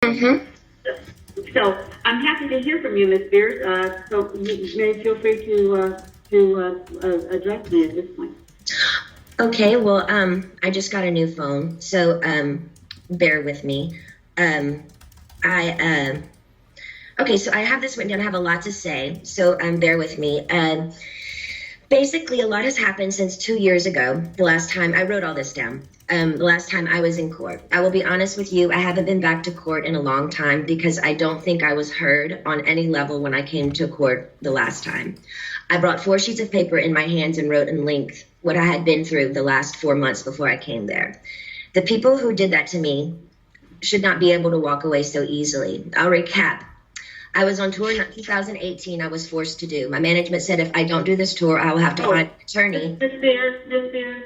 Mm-hmm. So I'm happy to hear from you, Ms. Spears. So you may feel free to address me at this point. Okay, well, I just got a new phone, so bear with me. Um, I okay, so I have this written down. I have a lot to say, so bear with me. Basically, a lot has happened since 2 years ago. The last time I wrote all this down. The last time I was in court. I will be honest with you, I haven't been back to court in a long time because I don't think I was heard on any level when I came to court the last time. I brought 4 sheets of paper in my hands and wrote in length what I had been through the last 4 months before I came there. The people who did that to me should not be able to walk away so easily. I'll recap. I was on tour in 2018. I was forced to do. My management said if I don't do this tour, I will have to find an attorney. Ms. Spears,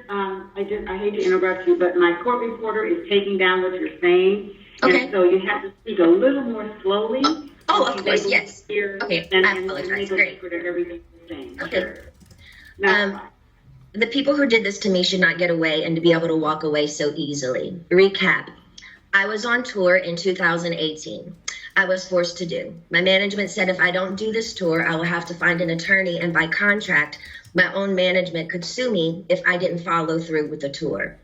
I hate to interrupt you, but my court reporter is taking down what you're saying. Okay. And so you have to speak a little more slowly. Oh, of course, yes. Okay, I apologize. Great. Everything you're saying. Okay. Sure. Now, The people who did this to me should not get away and to be able to walk away so easily. Recap. I was on tour in 2018. I was forced to do. My management said if I don't do this tour, I will have to find an attorney, and by contract, my own management could sue me if I didn't follow through with the tour.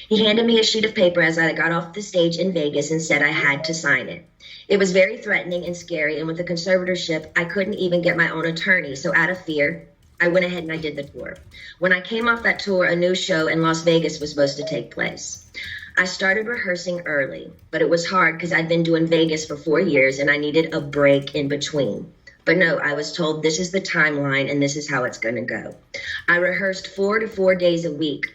He handed me a sheet of paper as I got off the stage in Vegas and said I had to sign it. It was very threatening and scary, and with the conservatorship, I couldn't even get my own attorney, so out of fear, I went ahead and I did the tour. When I came off that tour, a new show in Las Vegas was supposed to take place. I started rehearsing early, but it was hard because I'd been doing Vegas for 4 years and I needed a break in between. But no, I was told this is the timeline and this is how it's going to go. I rehearsed 4 to 4 days a week,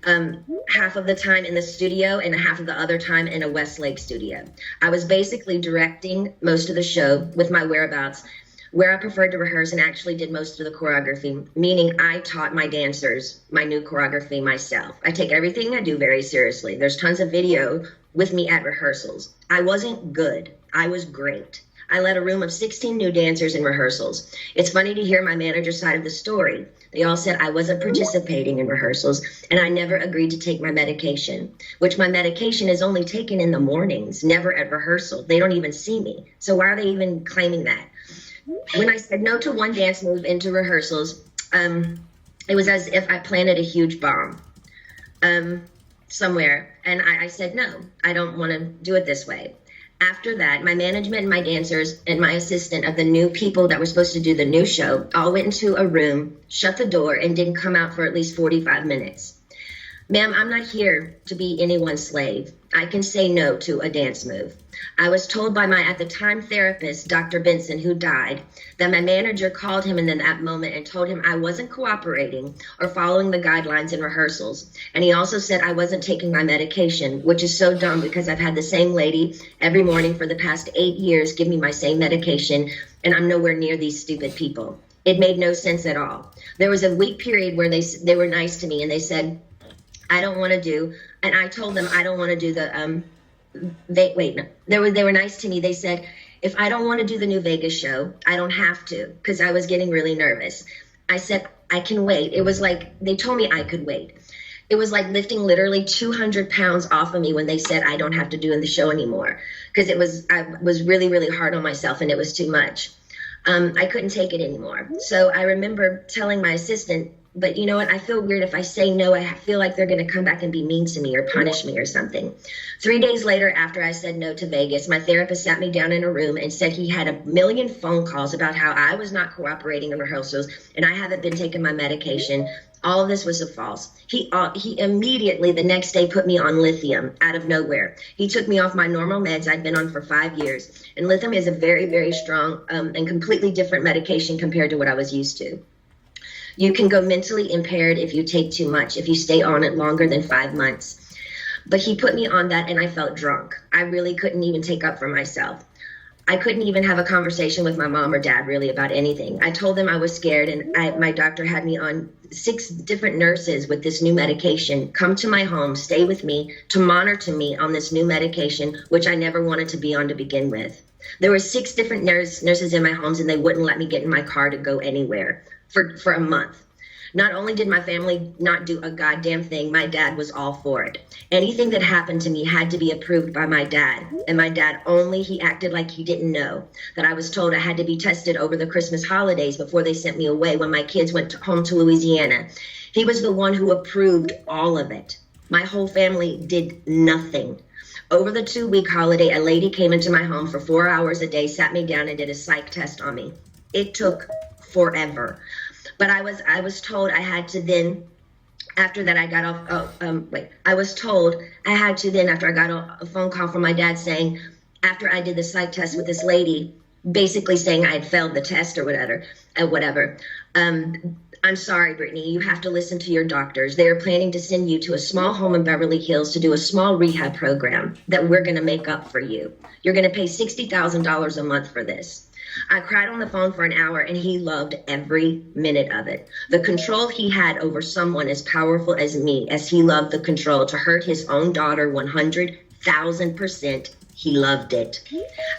half of the time in the studio and half of the other time in a Westlake studio. I was basically directing most of the show with my whereabouts, where I preferred to rehearse and actually did most of the choreography, meaning I taught my dancers my new choreography myself. I take everything I do very seriously. There's tons of video with me at rehearsals. I wasn't good. I was great. I led a room of 16 new dancers in rehearsals. It's funny to hear my manager's side of the story. They all said I wasn't participating in rehearsals and I never agreed to take my medication, which my medication is only taken in the mornings, never at rehearsal. They don't even see me. So why are they even claiming that? When I said no to one dance move into rehearsals, it was as if I planted a huge bomb somewhere. And I said, no, I don't want to do it this way. After that, my management and my dancers and my assistant of the new people that were supposed to do the new show all went into a room, shut the door, and didn't come out for at least 45 minutes. Ma'am, I'm not here to be anyone's slave. I can say no to a dance move. I was told by my, at the time, therapist, Dr. Benson, who died, that my manager called him in that moment and told him I wasn't cooperating or following the guidelines in rehearsals. And he also said I wasn't taking my medication, which is so dumb because I've had the same lady every morning for the past 8 years give me my same medication, and I'm nowhere near these stupid people. It made no sense at all. There was a week period where they were nice to me and they said, I don't want to do, and I told them I don't want to do the, they were nice to me. They said, if I don't want to do the new Vegas show, I don't have to, because I was getting really nervous. I said, I can wait. It was like, they told me I could wait. It was like lifting literally 200 pounds off of me when they said I don't have to do the show anymore, because I was really, really hard on myself and it was too much. I couldn't take it anymore. So I remember telling my assistant, but you know what? I feel weird if I say no. I feel like they're going to come back and be mean to me or punish me or something. 3 days later, after I said no to Vegas, my therapist sat me down in a room and said he had a million phone calls about how I was not cooperating in rehearsals and I haven't been taking my medication. All of this was false. He immediately the next day put me on lithium out of nowhere. He took me off my normal meds I'd been on for 5 years. And lithium is a very, very strong and completely different medication compared to what I was used to. You can go mentally impaired if you take too much, if you stay on it longer than 5 months. But he put me on that and I felt drunk. I really couldn't even take up for myself. I couldn't even have a conversation with my mom or dad really about anything. I told them I was scared and my doctor had me on 6 different nurses with this new medication come to my home, stay with me, to monitor me on this new medication, which I never wanted to be on to begin with. There were 6 different nurses in my homes and they wouldn't let me get in my car to go anywhere for a month. Not only did my family not do a goddamn thing, my dad was all for it. Anything that happened to me had to be approved by my dad. And my dad only, he acted like he didn't know that I was told I had to be tested over the Christmas holidays before they sent me away when my kids went home to Louisiana. He was the one who approved all of it. My whole family did nothing. Over the 2-week holiday, a lady came into my home for 4 hours a day, sat me down and did a psych test on me. It took forever. But I was told I had to then, after that I got off, I was told I had to then, after I got a phone call from my dad saying, after I did the psych test with this lady, basically saying I had failed the test or whatever. I'm sorry, Britney, you have to listen to your doctors. They are planning to send you to a small home in Beverly Hills to do a small rehab program that we're going to make up for you. You're going to pay $60,000 a month for this. I cried on the phone for an hour and he loved every minute of it. The control he had over someone as powerful as me, as he loved the control to hurt his own daughter 100,000%, he loved it.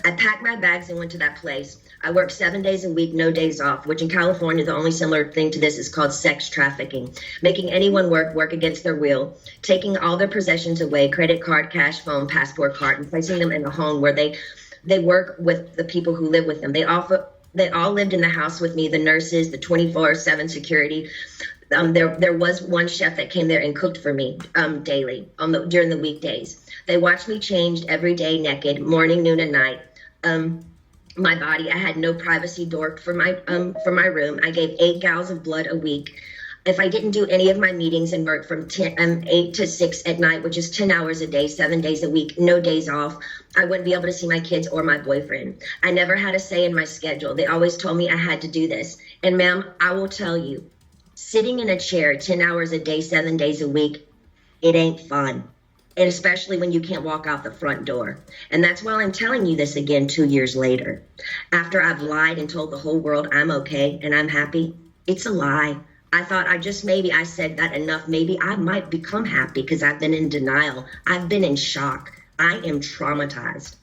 I packed my bags and went to that place. I worked 7 days a week, no days off, which in California, the only similar thing to this is called sex trafficking, making anyone work against their will, taking all their possessions away, credit card, cash, phone, passport card, and placing them in a home where they work with the people who live with them. They all lived in the house with me, the nurses, the 24/7 security. There was one chef that came there and cooked for me daily during the weekdays. They watched me changed every day naked, morning, noon, and night. My body, I had no privacy door for my room. I gave 8 gallons of blood a week. If I didn't do any of my meetings and work from 8 to 6 at night, which is 10 hours a day, 7 days a week, no days off, I wouldn't be able to see my kids or my boyfriend. I never had a say in my schedule. They always told me I had to do this. And ma'am, I will tell you, sitting in a chair 10 hours a day, 7 days a week, it ain't fun. And especially when you can't walk out the front door. And that's why I'm telling you this again 2 years later. After I've lied and told the whole world I'm okay and I'm happy, it's a lie. I thought I said that enough. Maybe I might become happy because I've been in denial. I've been in shock. I am traumatized.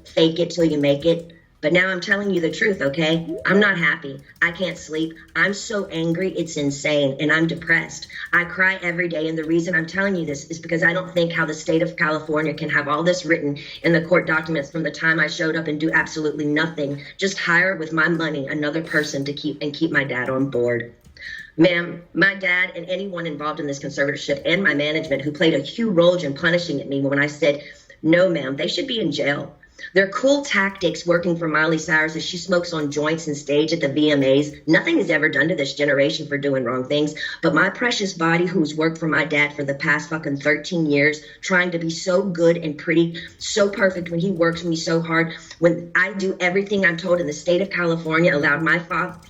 Fake it till you make it. But now I'm telling you the truth, okay? I'm not happy. I can't sleep. I'm so angry, it's insane, and I'm depressed. I cry every day, and the reason I'm telling you this is because I don't think how the state of California can have all this written in the court documents from the time I showed up and do absolutely nothing, just hire with my money another person to keep my dad on board. Ma'am, my dad and anyone involved in this conservatorship and my management who played a huge role in punishing me when I said, no, ma'am, they should be in jail. Their cool tactics working for Miley Cyrus as she smokes on joints and stage at the VMAs. Nothing is ever done to this generation for doing wrong things. But my precious body, who's worked for my dad for the past fucking 13 years, trying to be so good and pretty, so perfect when he works me so hard, when I do everything I'm told in the state of California, allowed my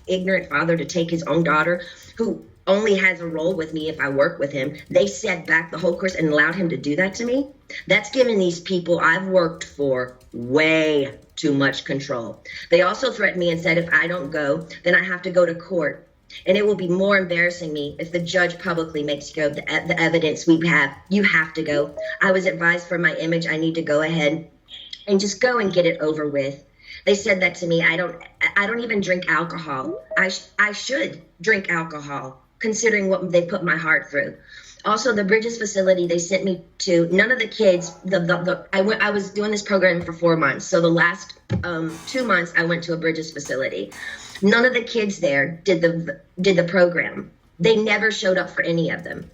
ignorant father to take his own daughter, who only has a role with me if I work with him. They set back the whole course and allowed him to do that to me. That's given these people I've worked for way too much control. They also threatened me and said if I don't go, then I have to go to court. And it will be more embarrassing me if the judge publicly makes you go the evidence we have. You have to go. I was advised for my image, I need to go ahead and just go and get it over with. They said that to me. I don't even drink alcohol. I should drink alcohol, considering what they put my heart through. Also, the Bridges facility they sent me to, none of the kids, I was doing this program for 4 months. So the last 2 months I went to a Bridges facility. None of the kids there did the program. They never showed up for any of them.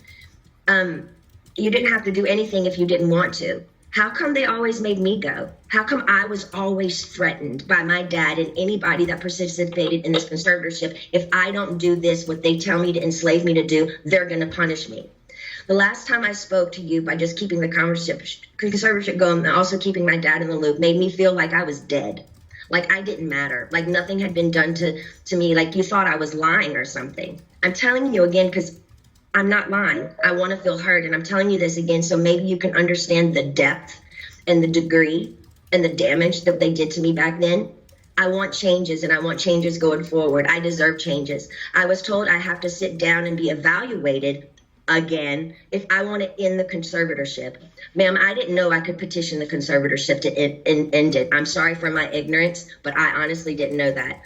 You didn't have to do anything if you didn't want to. How come they always made me go? How come I was always threatened by my dad and anybody that participated in this conservatorship? If I don't do this, what they tell me to enslave me to do, they're going to punish me. The last time I spoke to you by just keeping the conservatorship going and also keeping my dad in the loop made me feel like I was dead. Like I didn't matter. Like nothing had been done to me. Like you thought I was lying or something. I'm telling you again because I'm not lying. I want to feel heard. And I'm telling you this again so maybe you can understand the depth and the degree and the damage that they did to me back then. I want changes and I want changes going forward. I deserve changes. I was told I have to sit down and be evaluated again if I want to end the conservatorship. Ma'am, I didn't know I could petition the conservatorship to end it. I'm sorry for my ignorance, but I honestly didn't know that.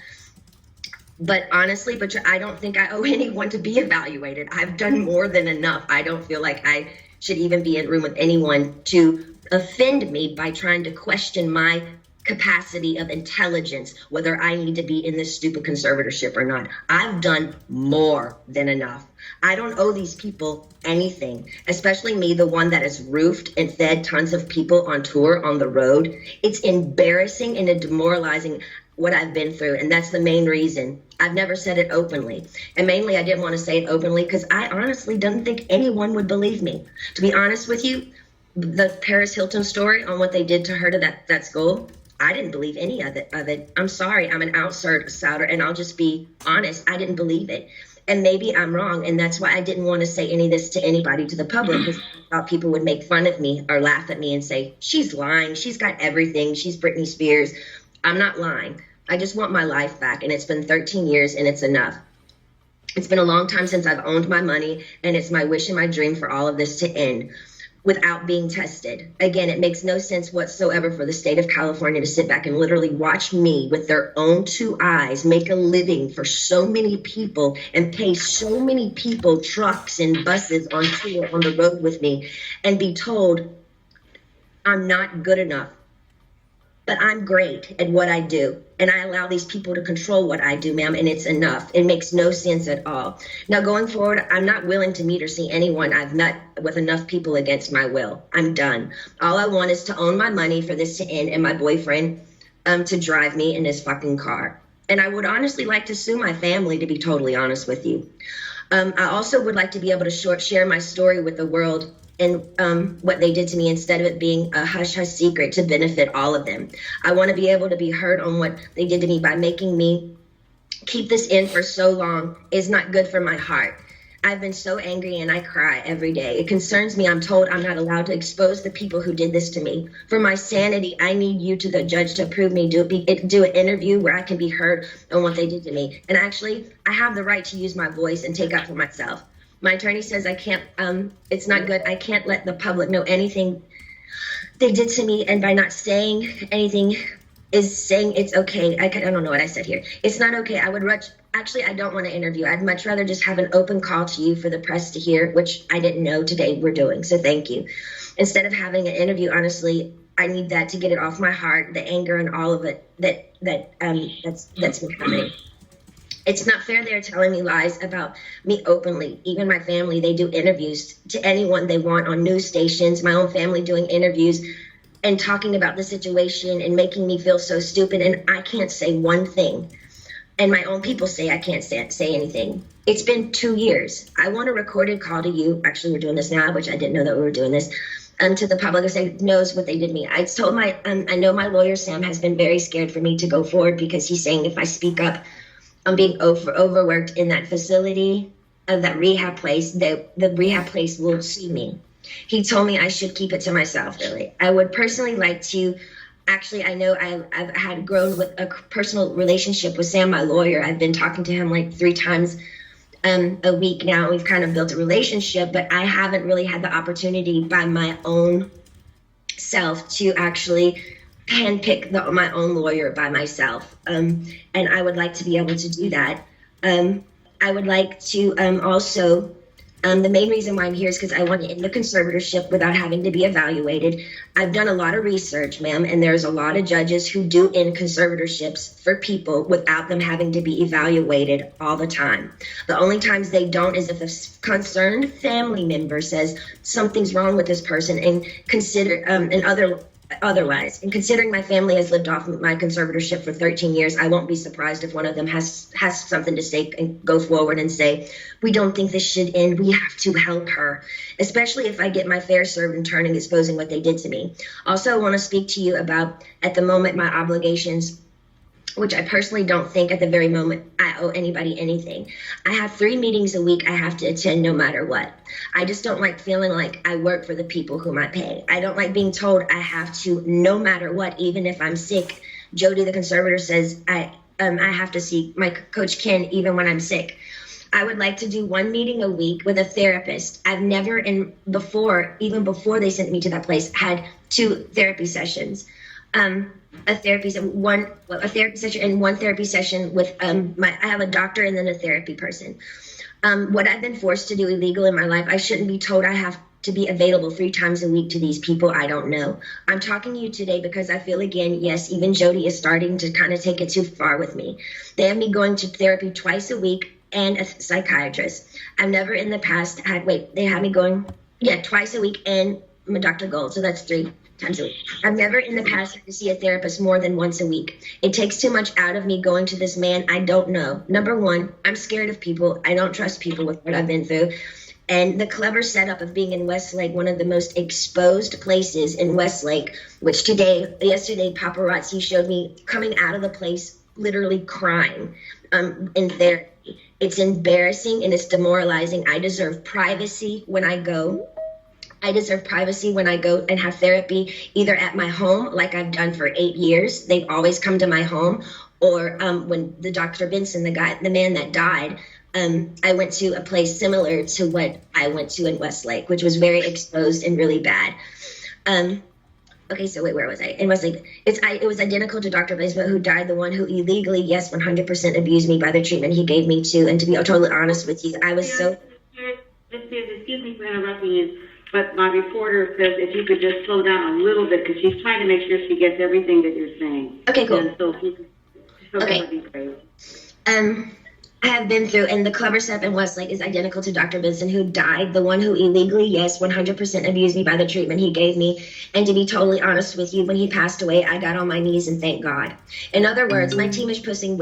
But honestly, but I don't think I owe anyone to be evaluated. I've done more than enough. I don't feel like I should even be in a room with anyone to offend me by trying to question my capacity of intelligence, whether I need to be in this stupid conservatorship or not. I've done more than enough. I don't owe these people anything, especially me, the one that has roofed and fed tons of people on tour on the road. It's embarrassing and demoralizing what I've been through, and that's the main reason I've never said it openly. And mainly I didn't want to say it openly because I honestly didn't think anyone would believe me. To be honest with you, the Paris Hilton story on what they did to her to that school, I didn't believe any of it. I'm sorry, I'm an outsider, and I'll just be honest, I didn't believe it. And maybe I'm wrong, and that's why I didn't want to say any of this to anybody, to the public, because I thought people would make fun of me or laugh at me and say, she's lying, she's got everything, she's Britney Spears. I'm not lying. I just want my life back, and it's been 13 years, and it's enough. It's been a long time since I've owned my money, and it's my wish and my dream for all of this to end without being tested. Again, it makes no sense whatsoever for the state of California to sit back and literally watch me with their own two eyes make a living for so many people and pay so many people trucks and buses on tour on the road with me and be told I'm not good enough. But I'm great at what I do, and I allow these people to control what I do, ma'am, and it's enough. It makes no sense at all. Now, going forward, I'm not willing to meet or see anyone I've met with enough people against my will. I'm done. All I want is to own my money for this to end and my boyfriend to drive me in his fucking car. And I would honestly like to sue my family, to be totally honest with you. I also would like to be able to share my story with the world and what they did to me instead of it being a hush-hush secret to benefit all of them. I want to be able to be heard on what they did to me by making me keep this in for so long is not good for my heart. I've been so angry and I cry every day. It concerns me. I'm told I'm not allowed to expose the people who did this to me. For my sanity, I need you to the judge to approve me, do an interview where I can be heard on what they did to me. And actually, I have the right to use my voice and take up for myself. My attorney says I can't, it's not good. I can't let the public know anything they did to me. And by not saying anything is saying it's okay. I don't know what I said here. It's not okay. I don't want to interview. I'd much rather just have an open call to you for the press to hear, which I didn't know today we're doing. So thank you. Instead of having an interview, honestly, I need that to get it off my heart, the anger and all of it that's been coming. It's not fair they're telling me lies about me openly. Even my family, they do interviews to anyone they want on news stations, my own family doing interviews and talking about the situation and making me feel so stupid. And I can't say one thing. And my own people say I can't say anything. It's been 2 years. I want a recorded call to you. Actually, we're doing this now, which I didn't know that we were doing this. To the public who knows what they did to me. I told I know my lawyer, Sam, has been very scared for me to go forward because he's saying if I speak up, I'm being overworked in that facility of that rehab place. The rehab place will sue me. He told me I should keep it to myself, really. I would personally like to, actually, I know I've had grown with a personal relationship with Sam, my lawyer. I've been talking to him like 3 times a week now. We've kind of built a relationship, but I haven't really had the opportunity by my own self to actually handpick my own lawyer by myself. And I would like to be able to do that. I would like to also, the main reason why I'm here is because I want to end the conservatorship without having to be evaluated. I've done a lot of research, ma'am, and there's a lot of judges who do end conservatorships for people without them having to be evaluated all the time. The only times they don't is if a concerned family member says something's wrong with this person and otherwise, and considering my family has lived off my conservatorship for 13 years, I won't be surprised if one of them has something to say and go forward and say, we don't think this should end. We have to help her, especially if I get my fair served in turning exposing what they did to me. Also, I want to speak to you about, at the moment, my obligations, which I personally don't think at the very moment I owe anybody anything. I have 3 meetings a week I have to attend no matter what. I just don't like feeling like I work for the people whom I pay. I don't like being told I have to, no matter what, even if I'm sick. Jody, the conservator, says I have to see my coach Ken even when I'm sick. I would like to do 1 meeting a week with a therapist. I've never, even before they sent me to that place, had 2 therapy sessions. a therapy session and one therapy session with I have a doctor and then a therapy person. What I've been forced to do illegal in my life, I shouldn't be told I have to be available 3 times a week to these people I don't know. I'm talking to you today because I feel again, yes, even Jody is starting to kind of take it too far with me. They have me going to therapy twice a week and a psychiatrist. I've never in the past they had me going, twice a week and I'm a Dr. Gold, so that's 3 times a week. I've never in the past had to see a therapist more than once a week. It takes too much out of me going to this man I don't know. Number 1, I'm scared of people. I don't trust people with what I've been through. And the clever setup of being in Westlake, one of the most exposed places in Westlake, which yesterday, paparazzi showed me coming out of the place literally crying in therapy. It's embarrassing and it's demoralizing. I deserve privacy when I go. I deserve privacy when I go and have therapy, either at my home, like I've done for 8 years. They've always come to my home. Or when the Dr. Benson, the man that died, I went to a place similar to what I went to in Westlake, which was very exposed and really bad. Okay, so wait, where was I? In Westlake, it was identical to Dr. Benson, who died, the one who illegally, 100% abused me by the treatment he gave me to. And to be totally honest with you, I was so... Excuse me for interrupting you, but my reporter says if you could just slow down a little bit, because she's trying to make sure she gets everything that you're saying. Okay, cool. And so Okay. That would be great. I have been through, and the clever step in Westlake is identical to Dr. Benson, who died, the one who illegally, 100% abused me by the treatment he gave me. And to be totally honest with you, when he passed away, I got on my knees and thanked God. In other words, my team is pushing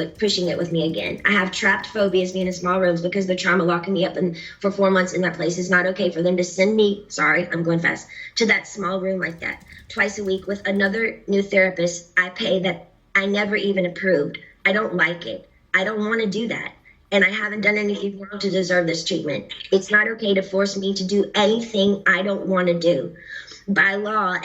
it with me again. I have trapped phobias being in small rooms because the trauma locking me up for 4 months in that place. Is not okay for them to send me, I'm going fast, to that small room like that, twice a week with another new therapist I pay that I never even approved. I don't like it. I don't want to do that. And I haven't done anything wrong to deserve this treatment. It's not okay to force me to do anything I don't want to do. By law,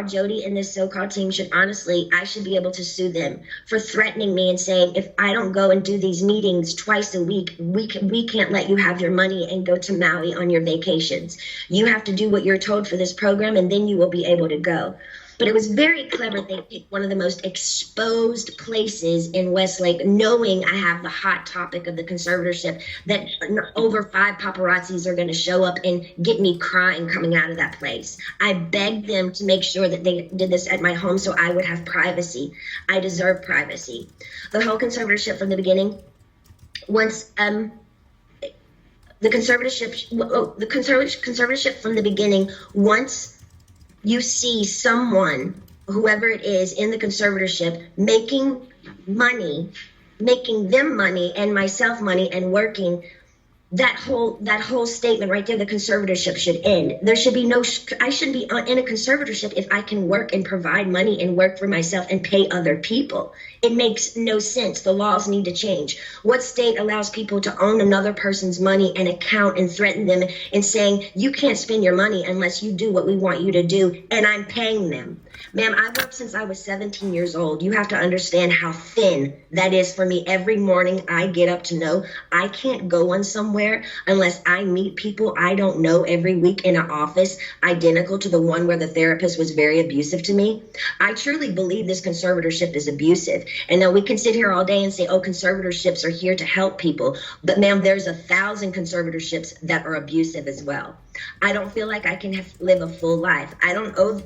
Jody and this so-called team I should be able to sue them for threatening me and saying, if I don't go and do these meetings twice a week, we can't let you have your money and go to Maui on your vacations. You have to do what you're told for this program, and then you will be able to go. But it was very clever. They picked one of the most exposed places in Westlake, knowing I have the hot topic of the conservatorship, that over 5 paparazzis are going to show up and get me crying coming out of that place. I begged them to make sure that they did this at my home so I would have privacy. I deserve privacy. The whole conservatorship from the beginning, once the conservatorship from the beginning, once you see someone, whoever it is in the conservatorship, making them money and myself money and working, that whole statement right there, the conservatorship should end. There should be I shouldn't be in a conservatorship if I can work and provide money and work for myself and pay other people. It makes no sense. The laws need to change. What state allows people to own another person's money and account and threaten them and saying, you can't spend your money unless you do what we want you to do, and I'm paying them? Ma'am, I worked since I was 17 years old. You have to understand how thin that is for me. Every morning I get up to know I can't go on somewhere unless I meet people I don't know every week in an office identical to the one where the therapist was very abusive to me. I truly believe this conservatorship is abusive. And now we can sit here all day and say, oh, conservatorships are here to help people. But ma'am, there's 1,000 conservatorships that are abusive as well. I don't feel like I can live a full life. I don't owe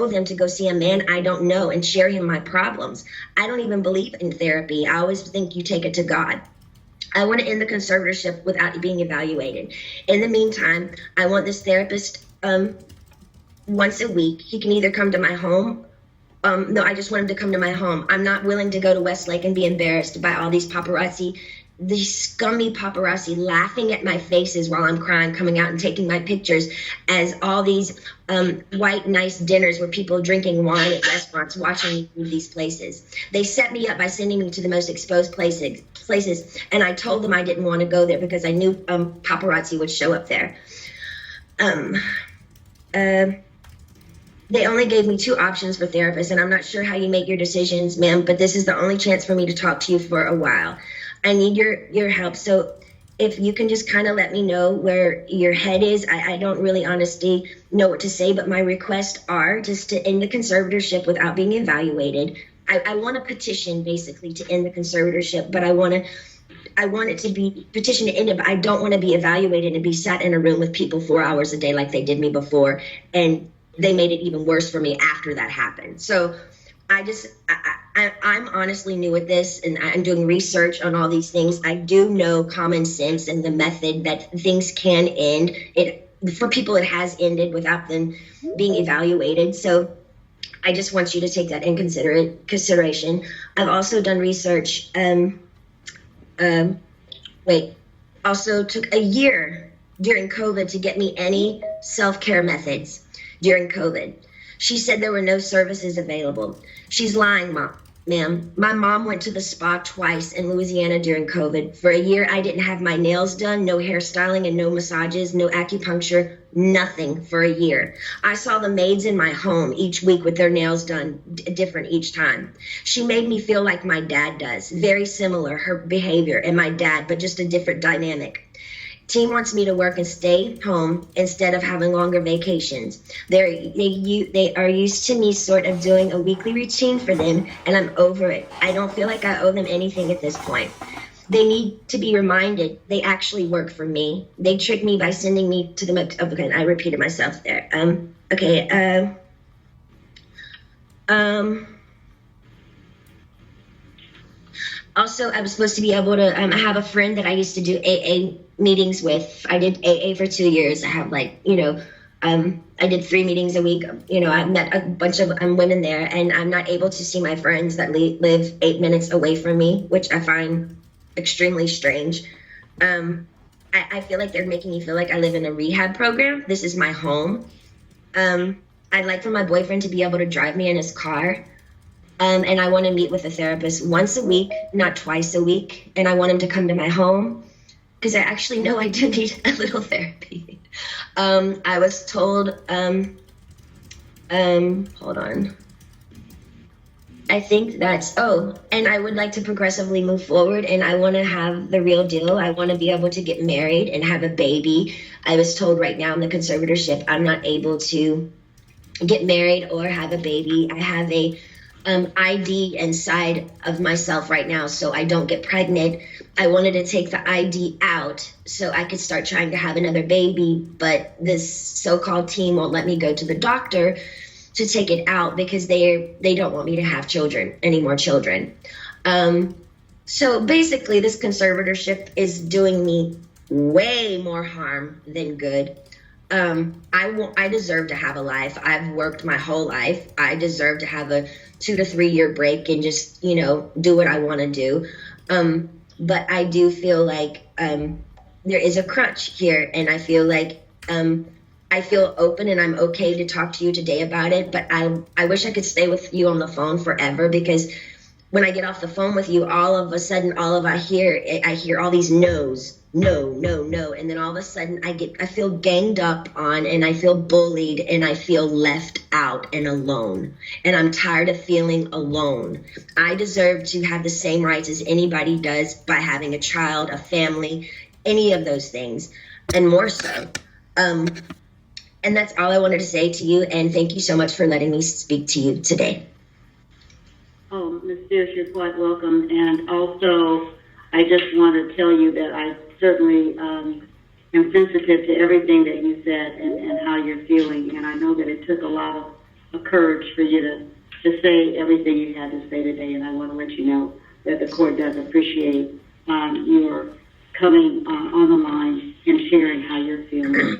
them to go see a man I don't know and share him my problems. I don't even believe in therapy. I always think you take it to God. I want to end the conservatorship without being evaluated. In the meantime, I want this therapist once a week. He can either come to my home. No, I just want him to come to my home. I'm not willing to go to Westlake and be embarrassed by all these paparazzi, these scummy paparazzi laughing at my faces while I'm crying, coming out and taking my pictures as all these white, nice dinners where people drinking wine at restaurants, watching me through these places. They set me up by sending me to the most exposed places, and I told them I didn't want to go there because I knew paparazzi would show up there. They only gave me 2 options for therapists, and I'm not sure how you make your decisions, ma'am, but this is the only chance for me to talk to you for a while. I need your help. So if you can just kind of let me know where your head is. I don't really honestly know what to say, but my requests are just to end the conservatorship without being evaluated. I want a petition basically to end the conservatorship, but I want it to be petition to end it, but I don't want to be evaluated and be sat in a room with people 4 hours a day like they did me before. And they made it even worse for me after that happened. So I'm honestly new at this, and I'm doing research on all these things. I do know common sense and the method that things can end. For people, it has ended without them being evaluated. So I just want you to take that in consideration. I've also done research. Also took a year during COVID to get me any self-care methods during COVID. She said there were no services available. She's lying, ma'am. My mom went to the spa twice in Louisiana during COVID. For a year, I didn't have my nails done, no hairstyling and no massages, no acupuncture, nothing for a year. I saw the maids in my home each week with their nails done different each time. She made me feel like my dad does, very similar, her behavior and my dad, but just a different dynamic. Team wants me to work and stay home instead of having longer vacations. They are used to me sort of doing a weekly routine for them, and I'm over it. I don't feel like I owe them anything at this point. They need to be reminded they actually work for me. They tricked me by sending me to the, okay, I repeated myself there. Also, I was supposed to be able to, I have a friend that I used to do AA meetings with. I did AA for 2 years. I have I did 3 meetings a week. I met a bunch of women there, and I'm not able to see my friends that live 8 minutes away from me, which I find extremely strange. I feel like they're making me feel like I live in a rehab program. This is my home. I'd like for my boyfriend to be able to drive me in his car. And I want to meet with a therapist once a week, not twice a week. And I want him to come to my home because I actually know I do need a little therapy. I was told, hold on. I think and I would like to progressively move forward, and I want to have the real deal. I want to be able to get married and have a baby. I was told right now in the conservatorship, I'm not able to get married or have a baby. I have a ID inside of myself right now, so I don't get pregnant. I wanted to take the ID out so I could start trying to have another baby, but this so-called team won't let me go to the doctor to take it out because they don't want me to have any more children. So basically, this conservatorship is doing me way more harm than good. I deserve to have a life. I've worked my whole life. I deserve to have a 2 to 3 year break and just, do what I want to do. But I do feel like there is a crutch here, and I feel like I feel open and I'm okay to talk to you today about it. But I wish I could stay with you on the phone forever, because when I get off the phone with you, all of a sudden, I hear all these no's. No, no, no. And then all of a sudden I feel ganged up on, and I feel bullied, and I feel left out and alone. And I'm tired of feeling alone. I deserve to have the same rights as anybody does by having a child, a family, any of those things, and more so. And that's all I wanted to say to you. And thank you so much for letting me speak to you today. Oh, Ms. Spears, you're quite welcome. And also, I just want to tell you that I certainly am sensitive to everything that you said and how you're feeling. And I know that it took a lot of courage for you to say everything you had to say today. And I want to let you know that the court does appreciate your coming on the line and sharing how you're feeling.